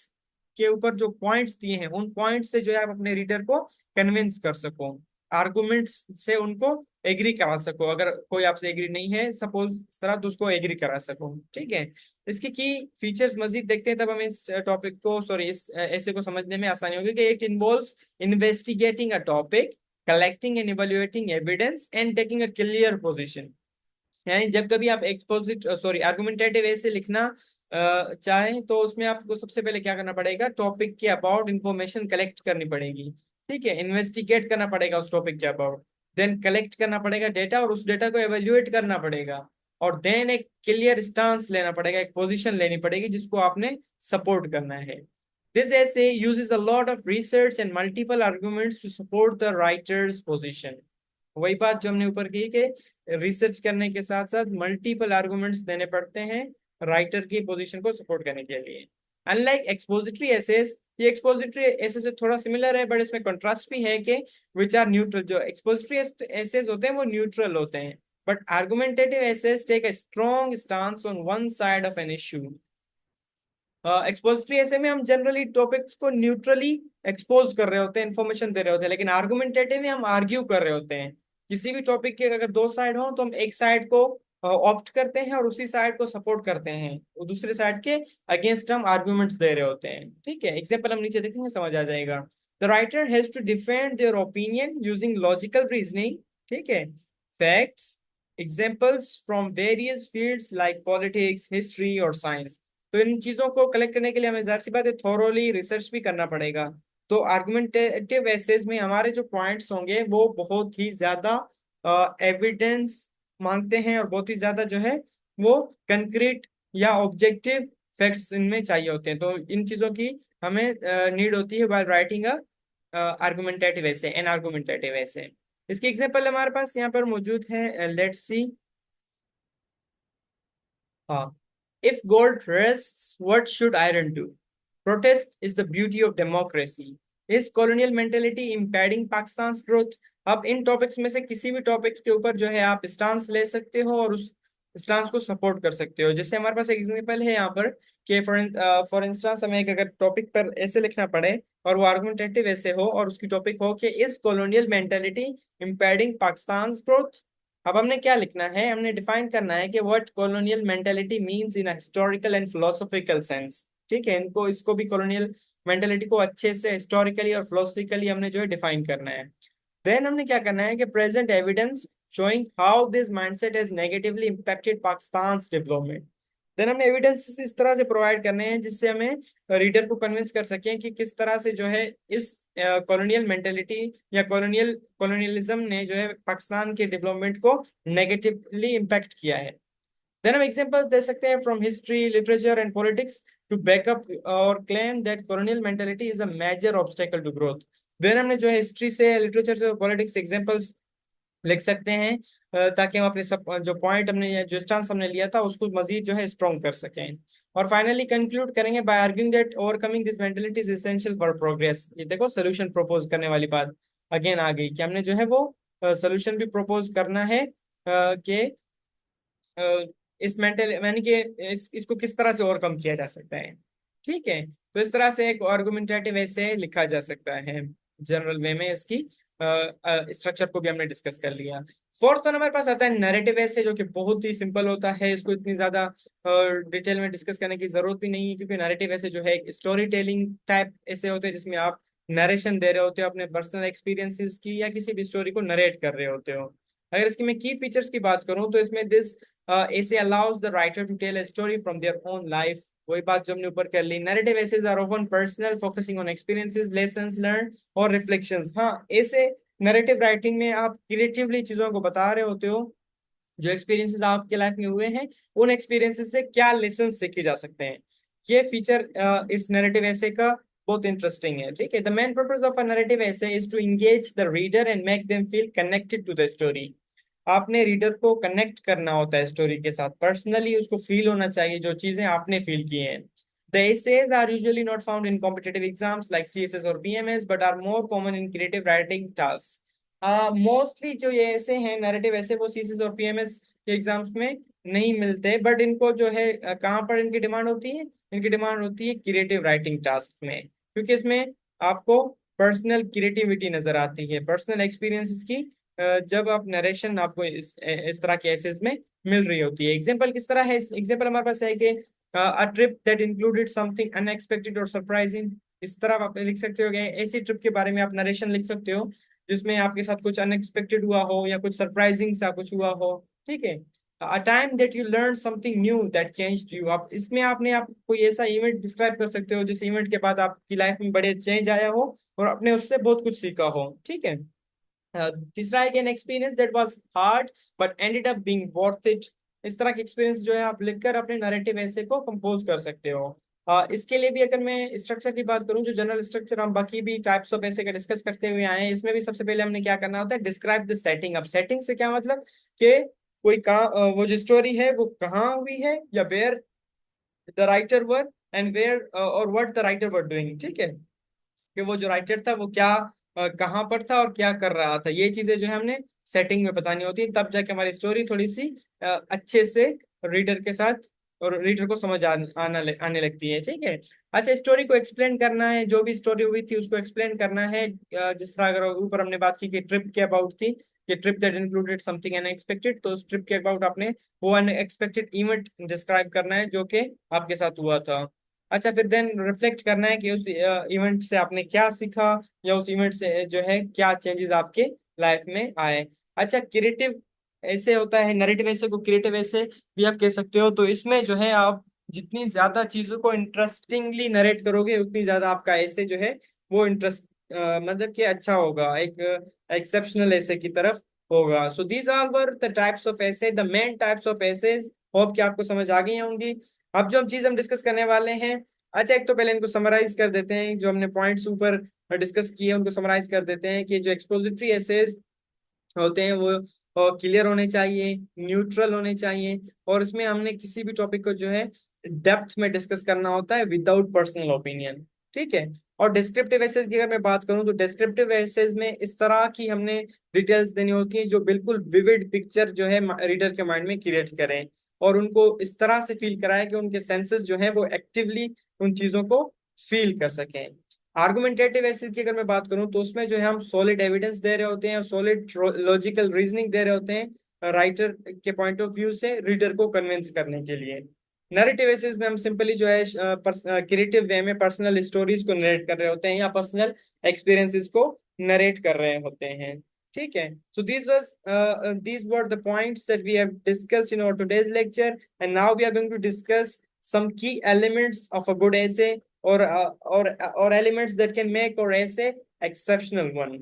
के ऊपर जो पॉइंट्स दिए हैं उन पॉइंट्स से जो है आप अपने रीडर को कन्विंस कर सको, आर्गुमेंट्स से उनको एग्री करा सको। अगर कोई आपसे एग्री नहीं है सपोज इस तरह, तो उसको एग्री करा सको। ठीक है। इसकी की फीचर्स मजीद देखते हैं तब हमें इस टॉपिक को सॉरी इस ऐसे को समझने में आसानी होगी कि it involves investigating a topic, collecting and evaluating evidence and taking a clear position. यानी जब कभी आप एक्सपोजिट सॉरी आर्गुमेंटेटिव ऐसे लिखना चाहें तो उसमें आपको सबसे पहले क्या करना पड़ेगा, टॉपिक के अबाउट इंफॉर्मेशन कलेक्ट करनी पड़ेगी। ठीक है। इन्वेस्टिगेट करना पड़ेगा उस टॉपिक के अबाउट, देन कलेक्ट करना पड़ेगा डेटा और उस डेटा को एवेल्युएट करना पड़ेगा। और देन एक क्लियर स्टांस लेना पड़ेगा, एक पोजीशन लेनी पड़ेगी जिसको आपने सपोर्ट करना है। This essay uses a lot of research and multiple arguments to support the writer's position। वही बात जो हमने ऊपर की कि रिसर्च करने के साथ साथ मल्टीपल आर्गुमेंट्स देने पड़ते हैं राइटर की पोजीशन को सपोर्ट करने के लिए। अनलाइक एक्सपोजिटरी एसेस, ये एक्सपोजिटरी एसेस से थोड़ा सिमिलर है बट इसमें कंट्रास्ट भी है कि विच आर न्यूट्रल। जो एक्सपोजिटरी एसेस होते हैं वो न्यूट्रल होते हैं, but argumentative essays take a strong stance on one side of an issue. Expository essay में हम जनरली टॉपिक्स को न्यूट्रली एक्सपोज कर रहे होते हैं, इन्फॉर्मेशन दे रहे होते हैं, लेकिन आर्गुमेंटेटिव में हम आर्ग्यू कर रहे होते हैं। किसी भी टॉपिक के अगर दो साइड हो तो हम एक साइड को ऑप्ट करते हैं और उसी साइड को सपोर्ट करते हैं, और दूसरे साइड के अगेंस्ट हम आर्ग्यूमेंट्स दे रहे होते हैं। ठीक है, एग्जाम्पल हम नीचे देखेंगे, समझ आ जाएगा। The writer has to defend their opinion using logical reasoning, ठीक है, facts, examples from various fields like politics, history और साइंस। तो इन चीजों को कलेक्ट करने के लिए हमें जाहिर सी बात है थोरोली रिसर्च भी करना पड़ेगा। तो आर्गुमेंटेटिव एसेस में हमारे जो पॉइंट्स होंगे वो बहुत ही ज्यादा एविडेंस मांगते हैं और बहुत ही ज्यादा जो है वो कंक्रीट या ऑब्जेक्टिव फैक्ट्स इनमें चाहिए होते हैं। तो इन चीजों की हमें नीड होती है while writing a argumentative essay, an argumentative essay. इसकी एग्जांपल हमारे पास यहाँ पर मौजूद है, लेट्स सी। हाँ, if gold rests, what should iron do? Protest is the beauty of democracy. Is colonial mentality impeding Pakistan's growth? अब इन टॉपिक्स में से किसी भी टॉपिक्स के ऊपर जो है आप स्टांस ले सकते हो और उस स्टांस को सपोर्ट कर सकते हो। जैसे हमारे पास एक एग्जांपल है यहाँ पर कि फॉर इंस्टांस हमें एक अगर टॉपिक पर ऐसे लिखना पड़े और वो आर्गुमेंटेटिव ऐसे हो और उसकी टॉपिक हो कि is colonial mentality impeding Pakistan growth. अब हमने क्या लिखना है, हमने डिफाइन करना है कि what colonial mentality means in historical and philosophical sense. ठीक है, इनको इसको भी कॉलोनियल मेंटेलिटी को अच्छे से हिस्टोरिकली और फिलोसफिकली हमने जो है डिफाइन करना है। देन हमने क्या करना है कि present evidence showing how this mindset has negatively impacted Pakistan development. Then हमने एविडेंस इस तरह से प्रोवाइड करने हैं जिससे हमें रीडर को कन्विंस कर सकें कि किस तरह से जो है इस कॉलोनियल मेंटेलिटी या कॉलोनियलिज्म ने जो है पाकिस्तान के डेवलपमेंट को नेगेटिवली इम्पैक्ट किया है। देन हम एग्जांपल्स दे सकते हैं from history, literature and politics to back up our claim that colonial mentality is a major obstacle to growth. Then हमने जो है हिस्ट्री से, लिटरेचर से और पॉलिटिक्स एग्जांपल्स लिख सकते हैं ताकि हम अपने सब जो पॉइंट हमने जो स्टांस हमने लिया था उसको मजीद जो है स्ट्रॉन्ग कर सकें। और फाइनली कंक्लूड करेंगे by arguing that overcoming this mentality is essential for progress. ये देखो सोल्यूशन प्रपोज करने वाली बात अगेन आ गई कि हमने जो है वो सोल्यूशन भी प्रपोज करना है कि इस मेंटल यानी कि इसको किस तरह से ओवरकम किया जा सकता है। ठीक है, तो इस तरह से एक आर्गुमेंटेटिव ऐसे लिखा जा सकता है जनरल वे में। इसकी स्ट्रक्चर को भी हमने डिस्कस कर लिया। फोर्थ वन हमारे पास आता है नैरेटिव ऐसे, जो कि बहुत ही सिंपल होता है, इसको इतनी ज्यादा डिटेल में डिस्कस करने की जरूरत भी नहीं है, क्योंकि नैरेटिव ऐसे जो है एक स्टोरी टेलिंग टाइप ऐसे होते हैं जिसमें आप नरेशन दे रहे होते हो अपने पर्सनल एक्सपीरियंसेस की या किसी भी स्टोरी को नरेट कर रहे होते हो। अगर इसकी मैं की फीचर्स की बात करूं तो इसमें this essay allows the writer to tell a story from their own life. वही बात जो हमने ऊपर कर ली, narrative essays are often personal, focusing on experiences, lessons learn और रिफ्लेक्शंस। हाँ, ऐसे नैरेटिव राइटिंग में आप क्रिएटिवली चीजों को बता रहे होते हो, जो एक्सपीरियंसेस आपके लाइफ में हुए हैं उन एक्सपीरियंसेस से क्या लेसन सीखे जा सकते हैं। ये फीचर इस नैरेटिव ऐसे का बहुत इंटरेस्टिंग है। ठीक है, the main purpose of a narrative essay is to engage the reader and make them feel connected to the story. आपने रीडर को कनेक्ट करना होता है स्टोरी के साथ, पर्सनली उसको फील होना चाहिए जो चीजें आपने फील की हैं। The essays are usually not found in competitive exams like CSS or PMS, but are more common in creative writing tasks. Mostly जो ये ऐसे हैं नैरेटिव ऐसे वो सीएसएस और पीएमएस के एग्जाम्स में नहीं मिलते, बट इनको जो है कहाँ पर इनकी डिमांड होती है, इनकी डिमांड होती है क्रिएटिव राइटिंग टास्क में, क्योंकि इसमें आपको पर्सनल क्रिएटिविटी नजर आती है, पर्सनल एक्सपीरियंसेस की जब आप नरेशन आपको इस तरह के एसेस में मिल रही होती है। एग्जाम्पल किस तरह है, एग्जाम्पल हमारे पास है कि a trip that included something unexpected or surprising। इस तरह आप लिख सकते हो, ऐसी ट्रिप के बारे में आप नरेशन लिख सकते हो जिसमें आपके साथ कुछ अनएक्सपेक्टेड हुआ हो या कुछ सरप्राइजिंग सा कुछ हुआ हो। ठीक है, a time that you learn something knew that changed you. आप इसमें आपने आप कोई ऐसा इवेंट डिस्क्राइब कर सकते हो जिस इवेंट के बाद आपकी लाइफ में बड़े चेंज आया हो और आपने उससे बहुत कुछ सीखा हो। ठीक है, तीसरा है an experience that was hard but ended up being worth it. इस तरह के एक्सपीरियंस जो है आप लिखकर अपने नैरेटिव ऐसे को कंपोज कर सकते हो। इसके लिए भी अगर मैं स्ट्रक्चर की बात करूं, जो जनरल स्ट्रक्चर हम बाकी भी टाइप्स ऑफ ऐसे का डिस्कस करते हुए आए हैं, इसमें भी सबसे पहले हमने क्या करना होता है, डिस्क्राइब द सेटिंग। अब सेटिंग से क्या मतलब कि कोई कहाँ वो जो स्टोरी है वो कहाँ हुई है, या where the writer were, and where और what the writer were doing, ठीक है, कि वो जो राइटर था वो क्या कहाँ पर था और क्या कर रहा था। ये चीजें जो है हमने सेटिंग में बतानी होती है, तब जाके हमारी स्टोरी थोड़ी सी अच्छे से रीडर के साथ और रीडर को समझ आने लगती है, ठीक है। अच्छा, स्टोरी को एक्सप्लेन करना है, जो भी स्टोरी हुई थी उसको एक्सप्लेन करना है। जिस तरह अगर ऊपर हमने बात की कि ट्रिप के अबाउट थी, कि trip that included something unexpected, तो उस ट्रिप के अबाउट आपने वो अनएक्सपेक्टेड इवेंट डिस्क्राइब करना है जो कि आपके साथ हुआ था। अच्छा, फिर देन रिफ्लेक्ट करना है कि उस इवेंट से आपने क्या सीखा, या उस इवेंट से जो है क्या चेंजेस आपके लाइफ में आए। अच्छा, क्रिएटिव ऐसे होता है, नरेटिव ऐसे को क्रिएटिव ऐसे भी आप कह सकते हो। तो इसमें जो है आप जितनी ज्यादा चीजों को इंटरेस्टिंगली नरेट करोगे, उतनी ज्यादा आपका ऐसे जो है वो इंटरेस्ट मतलब कि अच्छा होगा, एक एक्सेप्शनल ऐसे की तरफ होगा। So these are were the types of essay, the main types of essay. Hope कि आपको समझ आ गई होंगी। अब जो हम डिस्कस करने वाले हैं, अच्छा एक तो पहले इनको समराइज कर देते हैं, जो हमने पॉइंट्स ऊपर डिस्कस किए उनको समराइज कर देते हैं, कि जो एक्सपोजिटरी एसेज होते हैं वो क्लियर होने चाहिए, न्यूट्रल होने चाहिए, और इसमें हमने किसी भी टॉपिक को जो है डेप्थ में डिस्कस करना होता है विदाउट पर्सनल ओपिनियन, ठीक है। और डिस्क्रिप्टिव एसेज की अगर मैं बात करूं, तो डिस्क्रिप्टिव एसेज में इस तरह की हमने डिटेल्स देनी होती है जो बिल्कुल विविड पिक्चर जो है रीडर के माइंड में क्रिएट करें, और उनको इस तरह से फील कराए कि उनके सेंसेस जो है वो एक्टिवली उन चीजों को फील कर सकें। आर्गुमेंटेटिव एसिड की अगर मैं बात करूं, तो उसमें जो है हम सॉलिड एविडेंस दे रहे होते हैं, सॉलिड लॉजिकल रीजनिंग दे रहे होते हैं राइटर के पॉइंट ऑफ व्यू से रीडर को कन्विंस करने के लिए। नैरेटिव एसिड में हम सिंपली जो है क्रिएटिव वे में पर्सनल स्टोरीज को नरेट कर रहे होते हैं, या पर्सनल एक्सपीरियंसेस को नरेट कर रहे होते हैं, ठीक है। सो these were the points that we have discussed in our today's lecture, and now we are going to discuss some key elements of a good essay, or elements that can make or essay exceptional one।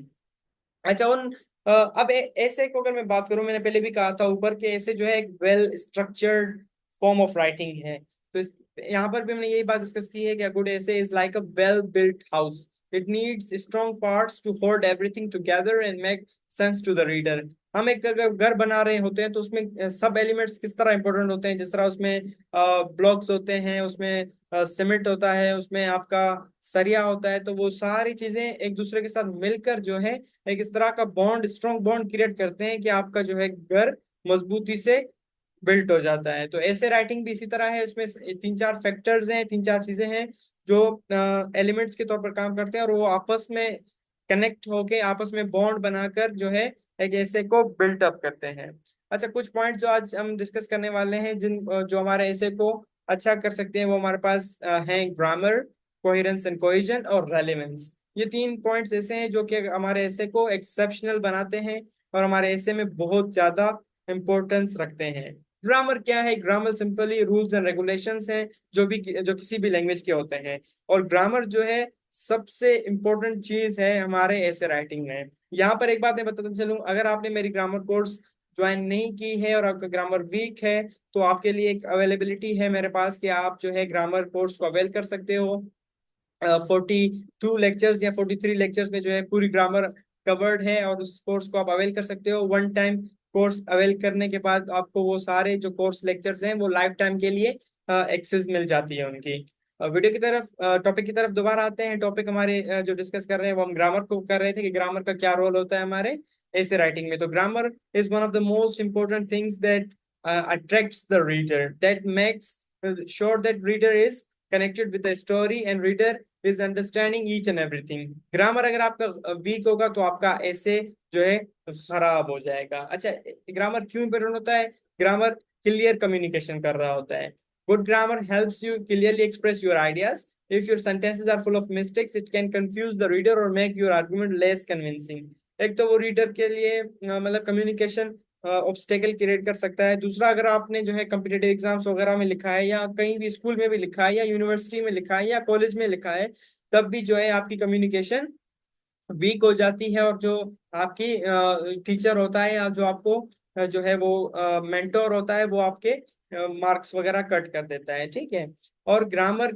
अच्छा, अब ऐसे को अगर मैं बात करूं, मैंने पहले भी कहा था ऊपर के ऐसे जो है एक well structured form of writing है। तो यहाँ पर भी हमने यही बात डिस्कस की है कि good essay is like a well built house, it needs strong parts to hold everything together and make sense to the reader. हम एक अगर घर बना रहे होते हैं, तो उसमें सब एलिमेंट्स किस तरह इंपॉर्टेंट होते हैं, जिस तरह उसमें ब्लॉक्स होते हैं, उसमें सीमेंट होता है, उसमें आपका सरिया होता है, तो वो सारी चीजें एक दूसरे के साथ मिलकर जो है एक इस तरह का बॉन्ड, स्ट्रॉन्ग बॉन्ड क्रिएट करते हैं कि आपका जो है घर मजबूती से बिल्ट हो जाता है। तो ऐसे राइटिंग भी इसी तरह है, इसमें तीन चार फैक्टर्स हैं, तीन चार चीजें हैं जो एलिमेंट्स के तौर पर काम करते हैं, और वो आपस में कनेक्ट होके आपस में बॉन्ड बनाकर जो है एक ऐसे को बिल्ट अप करते हैं। अच्छा, कुछ पॉइंट जो आज हम डिस्कस करने वाले हैं, जो हमारे ऐसे को अच्छा कर सकते हैं, वो हमारे पास हैं ग्रामर, कोहेरेंस एंड कोहेजन, और रेलेवेंस। ये तीन पॉइंट्स ऐसे हैं जो कि हमारे ऐसे को एक्सेप्शनल बनाते हैं और हमारे ऐसे में बहुत ज्यादा इंपॉर्टेंस रखते हैं। ग्रामर क्या है? Grammar simply rules and regulations हैं जो किसी भी लैंग्वेज के होते हैं, और ग्रामर जो है सबसे इम्पोर्टेंट चीज है हमारे ऐसे राइटिंग में। यहाँ पर एक बात मैं बताता चलूं, अगर आपने मेरी ग्रामर कोर्स ज्वाइन नहीं की है और आपका ग्रामर वीक है, तो आपके लिए एक अवेलेबिलिटी है मेरे पास कि आप जो है ग्रामर कोर्स को अवेल कर सकते हो। 42 लेक्चर्स या 43 लेक्चर्स में जो है पूरी ग्रामर कवर्ड है, और उस कोर्स को आप अवेल कर सकते हो। वन टाइम कोर्स अवेल करने के बाद आपको वो सारे जो कोर्स लेक्चर्स हैं वो लाइफ टाइम के लिए एक्सेस मिल जाती है उनकी। वीडियो की तरफ, टॉपिक की तरफ दोबारा आते हैं। टॉपिक हमारे जो डिस्कस कर रहे हैं वो हम ग्रामर को कर रहे थे, कि ग्रामर का क्या रोल होता है हमारे ऐसे राइटिंग में। तो grammar is one of the most important things that attracts the reader, that makes sure that reader is connected with the story and reader is understanding each and everything। Grammar अगर आपका week होगा तो आपका ऐसे जो है खराब हो जाएगा। अच्छा, ग्रामर क्यों इंपॉर्टेंट होता है? ग्रामर क्लियर कम्युनिकेशन कर रहा होता है। Good grammar helps you clearly express your ideas. If your sentences are full of mistakes, it can confuse the reader और make your argument less convincing. एक तो वो रीडर के लिए मतलब कम्युनिकेशन ऑब्स्टेकल क्रिएट कर सकता है। दूसरा, अगर आपने जो है कम्पिटेटिव एग्जाम्स वगैरह में लिखा है, या कहीं भी स्कूल में भी लिखा है, या यूनिवर्सिटी में लिखा है, या कॉलेज में लिखा है, तब भी जो है आपकी कम्युनिकेशन वीक हो जाती है, और जो आपकी टीचर होता है या जो आपको जो है वो मेंटोर होता है वो आपके मार्क्स वगैरह कट कर देता है, ठीक है। और ग्रामर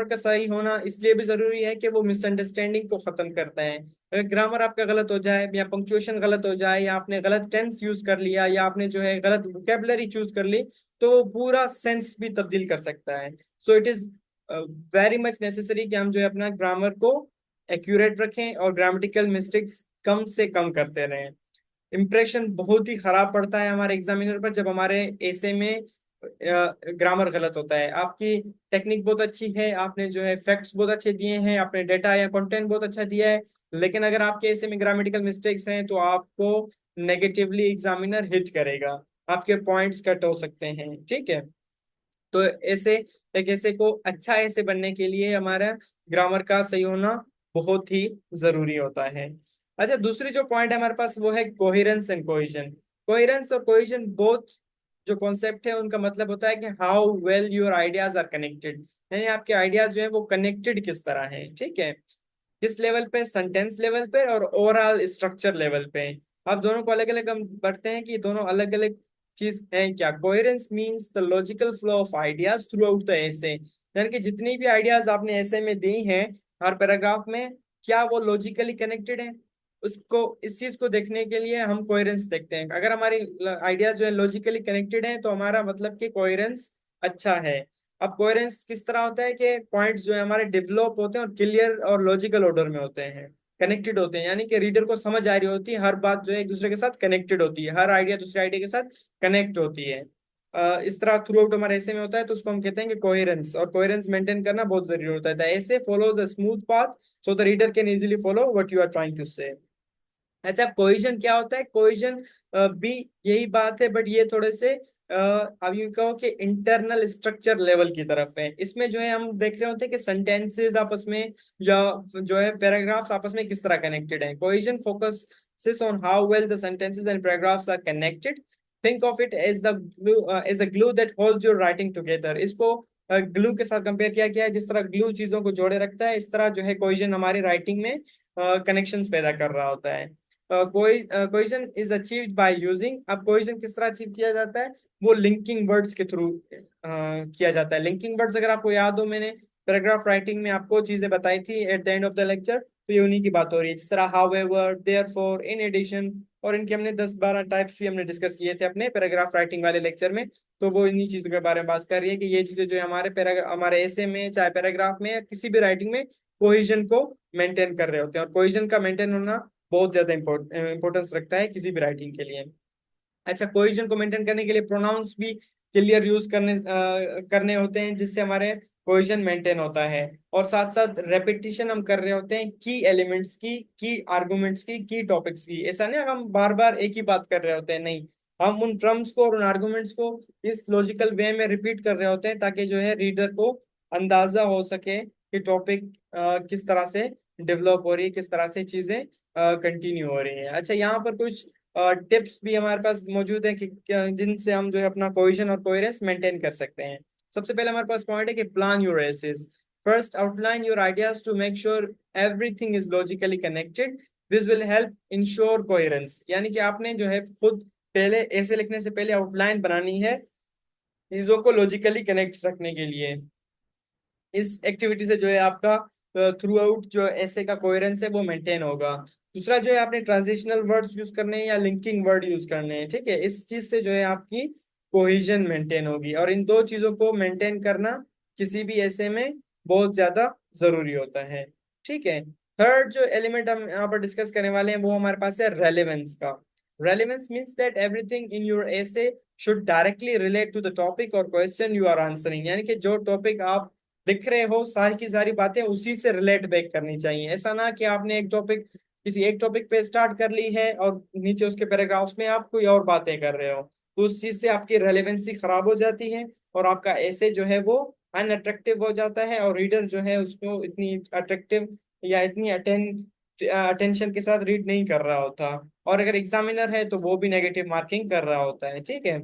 का सही होना इसलिए भी जरूरी है कि वो मिसअंडरस्टैंडिंग को खत्म करता है। अगर ग्रामर आपका गलत हो जाए या पंक्चुएशन गलत हो जाए या आपने गलत टेंस यूज कर लिया या आपने जो है गलत वोकेबलरी चूज कर ली, तो वो पूरा सेंस भी तब्दील कर सकता है। So it is very much necessary कि हम जो है अपना ग्रामर को एक्यूरेट रखें और ग्रामेटिकल मिस्टेक्स कम से कम करते रहें। इम्प्रेशन बहुत ही खराब पड़ता है हमारे एग्जामिनर पर जब हमारे ऐसे में ग्रामर गलत होता है। आपकी टेक्निक बहुत अच्छी है, आपने जो है फैक्ट्स बहुत अच्छे दिए हैं, आपने डेटा या कंटेंट बहुत अच्छा दिया है, लेकिन अगर आपके ऐसे में ग्रामेटिकल मिस्टेक्स हैं तो आपको नेगेटिवली एग्जामिनर हिट करेगा, आपके पॉइंट्स कट हो सकते हैं, ठीक है। तो ऐसे एक ऐसे को अच्छा ऐसे बनने के लिए हमारा ग्रामर का सही होना बहुत ही जरूरी होता है। अच्छा, दूसरी जो पॉइंट है हमारे पास वो है कोहेरेंस एंड कोहेजन। कोहेरेंस और कोहेजन बोथ जो कॉन्सेप्ट है उनका मतलब होता है कि how well your ideas are connected, यानी आपके आइडियाज जो है वो कनेक्टेड किस तरह है, ठीक है। किस लेवल पे, सेंटेंस लेवल पे और ओवरऑल स्ट्रक्चर लेवल पे। आप दोनों को अलग अलग हम बढ़ते हैं कि ये दोनों अलग अलग चीज हैं क्या। Coherence means the logical flow of ideas throughout the essay, यानी कि जितनी भी आइडियाज आपने एसे में दी हैं हर पैराग्राफ में, क्या वो लॉजिकली कनेक्टेड है। उसको इस चीज को देखने के लिए हम कोहेरेंस देखते हैं। अगर हमारी आइडियाज जो है लॉजिकली कनेक्टेड है तो हमारा मतलब कि कोहेरेंस अच्छा है। अब कोहेरेंस किस तरह होता है कि पॉइंट्स जो है हमारे डेवलप होते हैं और क्लियर और लॉजिकल ऑर्डर में होते हैं, कनेक्टेड होते हैं, यानी कि रीडर को समझ आ रही होती है, हर बात जो है एक दूसरे के साथ कनेक्टेड होती है, हर आइडिया दूसरे आइडिया के साथ कनेक्ट होती है। इस तरह थ्रू आउट हमारे ऐसे में होता है, तो उसको हम कहते हैं कि कोहेरेंस, और कोहेरेंस मेंटेन करना बहुत जरूरी होता है। Essay follows a smooth path so the reader can easily follow what you are trying to say. अच्छा, कोहिजन क्या होता है। कोहिजन भी यही बात है, बट ये थोड़े से अब यूं कहो कि इंटरनल स्ट्रक्चर लेवल की तरफ है। इसमें जो है हम देख रहे होते हैं कि सेंटेंसेस आपस में या जो है पैराग्राफ्स आपस में किस तरह कनेक्टेड हैं। Cohesion focuses on how well the sentences and paragraphs are connected. Think of it as the glue that holds your writing together. इसको ग्लू के साथ कंपेयर किया गया है, जिस तरह ग्लू चीजों को जोड़े रखता है, इस तरह जो है कोहिजन हमारी राइटिंग में कनेक्शंस पैदा कर रहा होता है। Cohesion is achieved by using. अब कोहेजन किस तरह अचीव किया जाता है, वो लिंकिंग वर्ड्स के थ्रू किया जाता है। लिंकिंग वर्ड्स अगर आपको याद हो, मैंने पैराग्राफ राइटिंग में आपको चीजें बताई थी at the end of the lecture, तो ये उन्हीं की बात हो रही है। जिस तरह हाउएवर, देयरफॉर, इन एडिशन, और इनके हमने 10-12 टाइप्स भी हमने डिस्कस किए थे अपने पैराग्राफ राइटिंग वाले लेक्चर में। तो वो इन्हीं चीजों के बारे में बात कर रही है कि ये चीजें जो है हमारे हमारे ऐसे में, चाहे पैराग्राफ में या किसी भी राइटिंग में, कोहिजन को मेंटेन कर रहे होते हैं। और कोहिजन का मेंटेन होना बहुत ज्यादा इंपॉर्टेंस रखता है किसी भी राइटिंग के लिए। अच्छा, कोहेजन को मेंटेन करने के लिए प्रोनाउंस भी क्लियर यूज करने होते हैं, जिससे हमारे कोहेजन मेंटेन होता है। और साथ साथ रेपिटेशन हम कर रहे होते हैं की एलिमेंट्स की आर्गुमेंट्स की टॉपिक्स की। ऐसा नहीं हम बार बार एक ही बात कर रहे होते हैं, नहीं, हम उन टर्म्स को और उन आर्गुमेंट्स को इस लॉजिकल वे में रिपीट कर रहे होते हैं, ताकि जो है रीडर को अंदाजा हो सके कि टॉपिक किस तरह से डेवलप हो रही है, किस तरह से चीजें कंटिन्यू हो रही है। अच्छा, यहाँ पर कुछ टिप्स भी हमारे पास मौजूद है कि जिनसे हम जो है अपना कोहेजन और कोहेरेंस मेंटेन कर सकते हैं। सबसे पहले हमारे पास पॉइंट है कि plan your essays. First, outline your ideas to make sure everything is logically connected. This will help ensure coherence, यानी कि आपने जो है खुद पहले ऐसे लिखने से पहले आउटलाइन बनानी है चीजों को लॉजिकली कनेक्ट रखने के लिए। इस एक्टिविटी से जो है आपका थ्रू आउट जो ऐसे का कोहेरेंस है वो मेंटेन होगा। दूसरा जो है आपने ट्रांजिशनल वर्ड्स यूज करने हैं या लिंकिंग वर्ड यूज करने हैं, ठीक है। इस चीज से जो है आपकी कोहिजन मेंटेन होगी, और इन दो चीजों को मेंटेन करना किसी भी ऐसे में बहुत ज्यादा जरूरी होता है, ठीक है। थर्ड जो एलिमेंट हम यहाँ पर डिस्कस करने वाले हैं वो हमारे पास है रेलेवेंस का। Relevance means that everything in your essay should directly relate to the topic or question you are answering, यानी कि जो टॉपिक आप दिख रहे हो सारी की सारी बातें उसी से रिलेट बैक करनी चाहिए। ऐसा ना कि आपने एक टॉपिक किसी एक टॉपिक पे स्टार्ट कर ली है और नीचे उसके पैराग्राफ्स में आप कोई और बातें कर रहे हो, तो उस चीज से आपकी रेलेवेंसी खराब हो जाती है और आपका ऐसे जो है वो अनअट्रैक्टिव हो जाता है, और रीडर जो है उसको इतनी अट्रैक्टिव या इतनी अटेंशन के साथ रीड नहीं कर रहा होता। और अगर एग्जामिनर है तो वो भी नेगेटिव मार्किंग कर रहा होता है, ठीक है।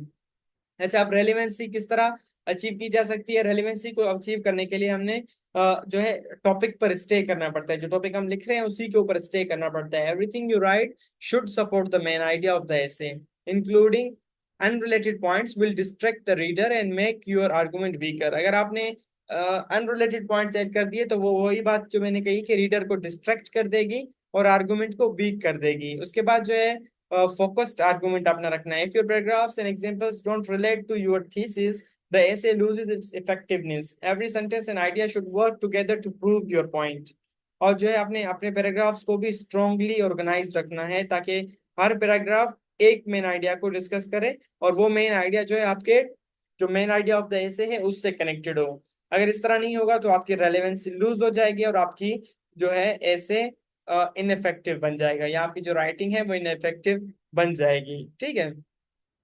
अच्छा, अब रेलिवेंसी किस तरह अचीव की जा सकती है। रेलिवेंसी को अचीव करने के लिए हमने जो है टॉपिक पर स्टे करना पड़ता है। जो टॉपिक हम लिख रहे हैं उसी के ऊपर स्टे करना पड़ता है। Everything you right should support the main idea of the essay. including unrelated points will distract the reader and make your argument weaker। अगर आपने अनरिलेटेड पॉइंट्स ऐड कर दिए तो वो वही बात जो मैंने कही कि रीडर को डिस्ट्रैक्ट कर देगी और आर्गुमेंट को वीक कर देगी। उसके बाद जो है फोकस्ड आर्गुमेंट अपना रखना है। If your paragraphs and examples don't relate to your thesis the essay loses its effectiveness। every sentence and idea should work together to prove your point। और जो है अपने अपने पैराग्राफ्स को भी स्ट्रांगली ऑर्गेनाइज रखना है ताकि हर पैराग्राफ एक मेन आइडिया को डिस्कस करे और वो मेन आइडिया जो है आपके जो main idea of the essay है उससे कनेक्टेड हो। अगर इस तरह नहीं होगा तो आपकी रेलेवेंसी लूज हो जाएगी और आपकी जो है ऐसे इनफेक्टिव बन जाएगा या आपकी जो राइटिंग है वो इनफेक्टिव बन जाएगी। ठीक है।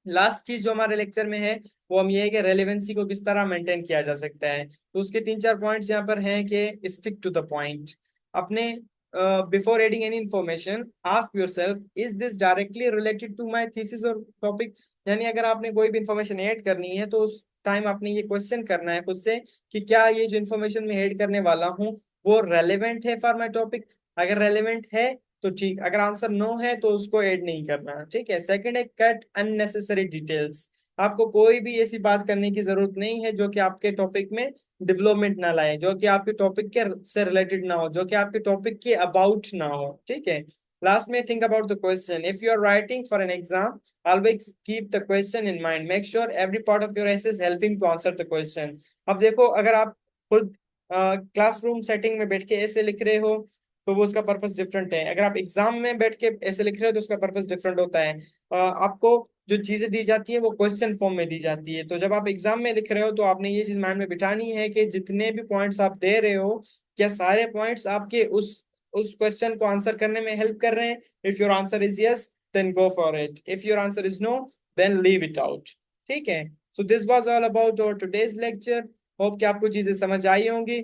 लास्ट चीज जो हमारे लेक्चर में है वो हम ये है कि रेलेवेंसी को किस तरह मेंटेन किया जा सकता है। तो उसके तीन चार पॉइंट्स यहाँ पर हैं कि स्टिक टू द पॉइंट। अपने before adding any information ask yourself is this directly related to my thesis और टॉपिक। यानी अगर आपने कोई भी इंफॉर्मेशन ऐड करनी है तो उस टाइम आपने ये क्वेश्चन करना है खुद से कि क्या ये जो इन्फॉर्मेशन मैं ऐड करने वाला हूँ वो रेलेवेंट है फॉर माय टॉपिक। अगर रेलेवेंट है तो ठीक, अगर आंसर नो है तो उसको ऐड नहीं करना। ठीक है। सेकंड है कट अननेसेसरी डिटेल्स। आपको कोई भी ऐसी बात करने की जरूरत नहीं है जो कि आपके टॉपिक में डेवलपमेंट ना लाए, जो कि आपके टॉपिक के से रिलेटेड ना हो, जो कि आपके टॉपिक के अबाउट ना हो। ठीक है। लास्ट में think about the question. If you are writing for an exam always keep the question in mind. Make sure every part of your essay is helping to answer the question. अब देखो अगर आप खुद classroom setting में बैठ के ऐसे लिख रहे हो तो वो उसका पर्पस डिफरेंट है। अगर आप एग्जाम में बैठ के ऐसे लिख रहे हो तो उसका पर्पस डिफरेंट होता है। आपको जो चीजें दी जाती है वो क्वेश्चन फॉर्म में दी जाती है। तो जब आप एग्जाम में लिख रहे हो तो आपने ये चीज माइंड में बिठानी है कि जितने भी पॉइंट्स आप दे रहे हो क्या सारे पॉइंट्स आपके उस क्वेश्चन को आंसर करने में हेल्प कर रहे हैं। If your answer is yes then go for it, if your answer is no then leave it out. ठीक है। So this was all about our today's lecture. Hope कि आपको चीजें समझ आई होंगी।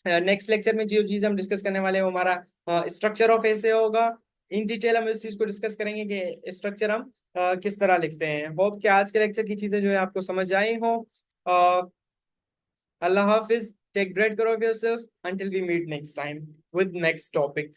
नेक्स्ट लेक्चर में जो चीज हम डिस्कस करने वाले हैं वो हमारा स्ट्रक्चर ऑफ एसे होगा। इन डिटेल हम इस चीज को डिस्कस करेंगे कि स्ट्रक्चर हम किस तरह लिखते हैं। होप कि आज के लेक्चर की चीजें जो है आपको समझ आई हो। अल्लाह हाफिज। Take great care of yourself until we meet next time with next topic.